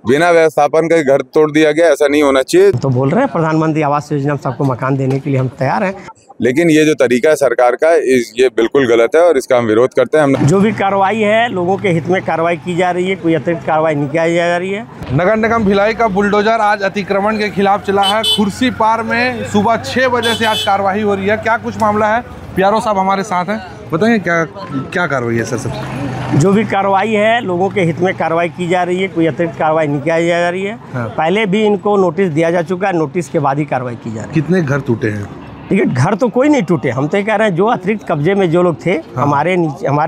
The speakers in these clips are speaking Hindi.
बिना व्यवस्थापन के घर तोड़ दिया गया, ऐसा नहीं होना चाहिए। तो बोल रहे हैं प्रधानमंत्री आवास योजना में सबको मकान देने के लिए हम तैयार हैं, लेकिन ये जो तरीका है सरकार का ये बिल्कुल गलत है और इसका हम विरोध करते हैं। हम जो भी कार्रवाई है लोगों के हित में कार्रवाई की जा रही है, कोई अतिरिक्त कार्रवाई नहीं की जा रही है। नगर निगम भिलाई का बुलडोजर आज अतिक्रमण के खिलाफ चला है। खुर्सीपार में सुबह 6 बजे से आज कार्रवाई हो रही है। क्या कुछ मामला है, प्यारो साहब हमारे साथ हैं, बताएंगे क्या कार्रवाई है सर? सब जो भी कार्रवाई है लोगों के हित में कार्रवाई की जा रही है, कोई अतिरिक्त कार्रवाई नहीं की जा रही है। पहले भी इनको नोटिस दिया जा चुका है, नोटिस के बाद ही कार्रवाई की जा रही है। कितने घर टूटे हैं? देखिए घर तो कोई नहीं टूटे, हम तो ये कह रहे हैं जो अतिरिक्त कब्जे में जो लोग थे, हमारे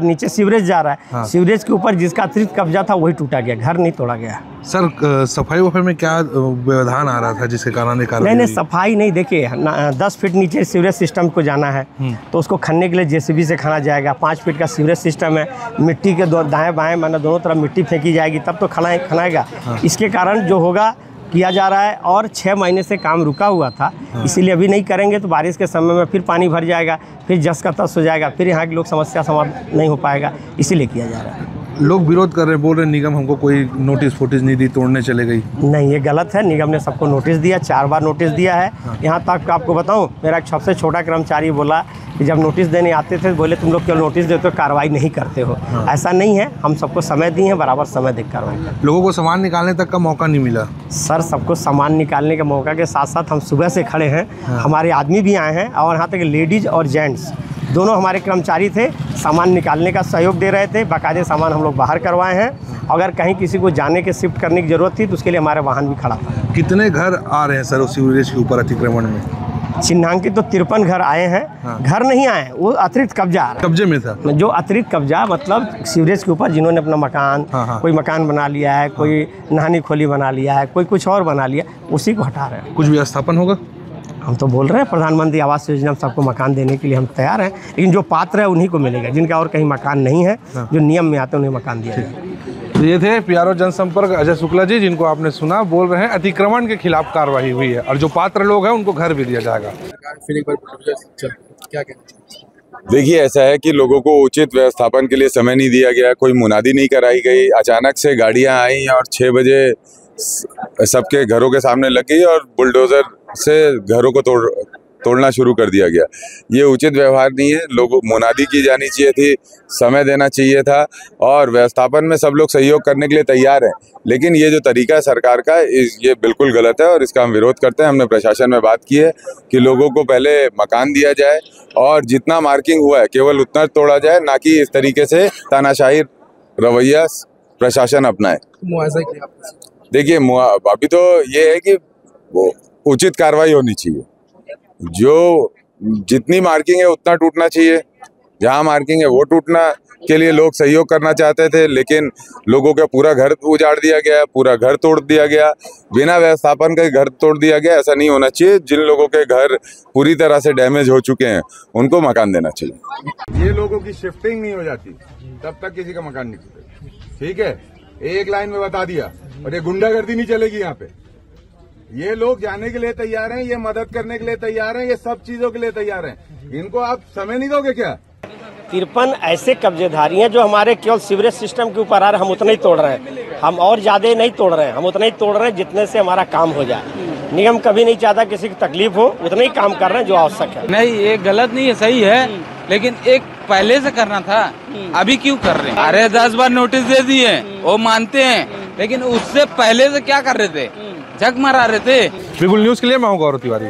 नीचे सीवरेज जा रहा है, सीवरेज के ऊपर जिसका अतिरिक्त कब्जा था वही टूटा गया, घर नहीं तोड़ा गया। सर सफाई वफाई में क्या व्यवधान आ रहा था जिसके कारण नहीं सफाई नहीं, देखिए 10 फीट नीचे सीवरेज सिस्टम को जाना है तो उसको खनने के लिए जेसीबी से खना जाएगा। 5 फीट का सीवरेज सिस्टम है, मिट्टी के दाएं बाएं माना दोनों तरफ मिट्टी फेंकी जाएगी तब तो खनाएगा। इसके कारण जो होगा किया जा रहा है और 6 महीने से काम रुका हुआ था, इसीलिए अभी नहीं करेंगे तो बारिश के समय में फिर पानी भर जाएगा, फिर जस का तस हो जाएगा, फिर यहाँ के लोग समस्या समाधान नहीं हो पाएगा, इसीलिए किया जा रहा है। लोग विरोध कर रहे हैं, बोल रहे हैं निगम हमको कोई नोटिस फोटिस नहीं दी, तोड़ने चले गई। नहीं, ये गलत है। निगम ने सबको नोटिस दिया, 4 बार नोटिस दिया है। यहाँ तक आपको बताऊँ, मेरा एक सबसे छोटा कर्मचारी बोला कि जब नोटिस देने आते थे बोले तुम लोग क्यों नोटिस देते हो, कार्रवाई नहीं करते हो। ऐसा नहीं है, हम सबको समय दिए हैं, बराबर समय देकर कार्रवाई करते। लोगों को सामान निकालने तक का मौका नहीं मिला। सर सबको सामान निकालने के मौका के साथ साथ हम सुबह से खड़े हैं, हमारे आदमी भी आए हैं और यहाँ तक लेडीज़ और जेंट्स दोनों हमारे कर्मचारी थे, सामान निकालने का सहयोग दे रहे थे। बाकायदे सामान हम लोग बाहर करवाए हैं, अगर कहीं किसी को जाने के शिफ्ट करने की ज़रूरत थी तो उसके लिए हमारे वाहन भी खड़ा था। कितने घर आ रहे हैं सर उस सीवरेज के ऊपर अतिक्रमण में? चिन्हांकित तो 53 घर आए हैं। घर नहीं आए, वो अतिरिक्त कब्जा आ रहा है। कब्जे में था जो अतिरिक्त कब्जा मतलब सीवरेज के ऊपर जिन्होंने अपना मकान कोई मकान बना लिया है, कोई नहानी खोली बना लिया है, कोई कुछ और बना लिया, उसी को हटा रहे हैं। कुछ व्यवस्थापन होगा? हम तो बोल रहे हैं प्रधानमंत्री आवास योजना में सबको मकान देने के लिए हम तैयार हैं, लेकिन जो पात्र है उन्हीं को मिलेगा, जिनका और कहीं मकान नहीं है, जो नियम में आते हैं उन्हें मकान दिया जाएगा। तो ये थे प्यारो जनसंपर्क अजय शुक्ला जी, जिनको आपने सुना, बोल रहे हैं अतिक्रमण के खिलाफ कार्रवाई हुई है और जो पात्र लोग हैं उनको घर भी दिया जाएगा। देखिए ऐसा है कि लोगों को उचित व्यवस्थापन के लिए समय नहीं दिया गया, कोई मुनादी नहीं कराई गई, अचानक से गाड़ियां आई और 6 बजे सबके घरों के सामने लग गई और बुलडोजर से घरों को तोड़ना शुरू कर दिया गया। ये उचित व्यवहार नहीं है। लोगों मुनादी की जानी चाहिए थी, समय देना चाहिए था और व्यवस्थापन में सब लोग सहयोग करने के लिए तैयार हैं, लेकिन ये जो तरीका है सरकार का ये बिल्कुल गलत है और इसका हम विरोध करते हैं। हमने प्रशासन में बात की है कि लोगों को पहले मकान दिया जाए और जितना मार्किंग हुआ है केवल उतना तोड़ा जाए, ना कि इस तरीके से तानाशाही रवैया प्रशासन अपनाए। देखिए अभी तो ये है कि वो उचित कार्रवाई होनी चाहिए, जो जितनी मार्किंग है उतना टूटना चाहिए, जहां मार्किंग है वो टूटना के लिए लोग सहयोग करना चाहते थे, लेकिन लोगों का पूरा घर उजाड़ दिया गया, पूरा घर तोड़ दिया गया, बिना व्यवस्थापन के घर तोड़ दिया गया। ऐसा नहीं होना चाहिए। जिन लोगों के घर पूरी तरह से डैमेज हो चुके हैं उनको मकान देना चाहिए। ये लोगों की शिफ्टिंग नहीं हो जाती तब तक किसी का मकान नहीं टूटेगा। ठीक है, एक लाइन में बता दिया, और ये गुंडागर्दी नहीं चलेगी यहाँ पे। ये लोग जाने के लिए तैयार हैं, ये मदद करने के लिए तैयार हैं, ये सब चीजों के लिए तैयार हैं। इनको आप समय नहीं दोगे क्या? 53 ऐसे कब्जेधारी हैं जो हमारे केवल सीवरेज सिस्टम के ऊपर आ रहे हैं, हम उतना ही तोड़ रहे हैं। हम और ज्यादा नहीं तोड़ रहे हैं, हम उतना ही तोड़ रहे हैं जितने से हमारा काम हो जाए। निगम कभी नहीं चाहता किसी की तकलीफ हो, उतना ही काम कर रहे हैं जो आवश्यक है। नहीं, ये गलत नहीं है, सही है, लेकिन एक पहले से करना था, अभी क्यों कर रहे हैं? अरे 10 बार नोटिस दे दिए, वो मानते हैं, लेकिन उससे पहले से क्या कर रहे थे? झक मारा रहे थे। बिल्कुल न्यूज के लिए मैं हूँ गौरव तिवारी।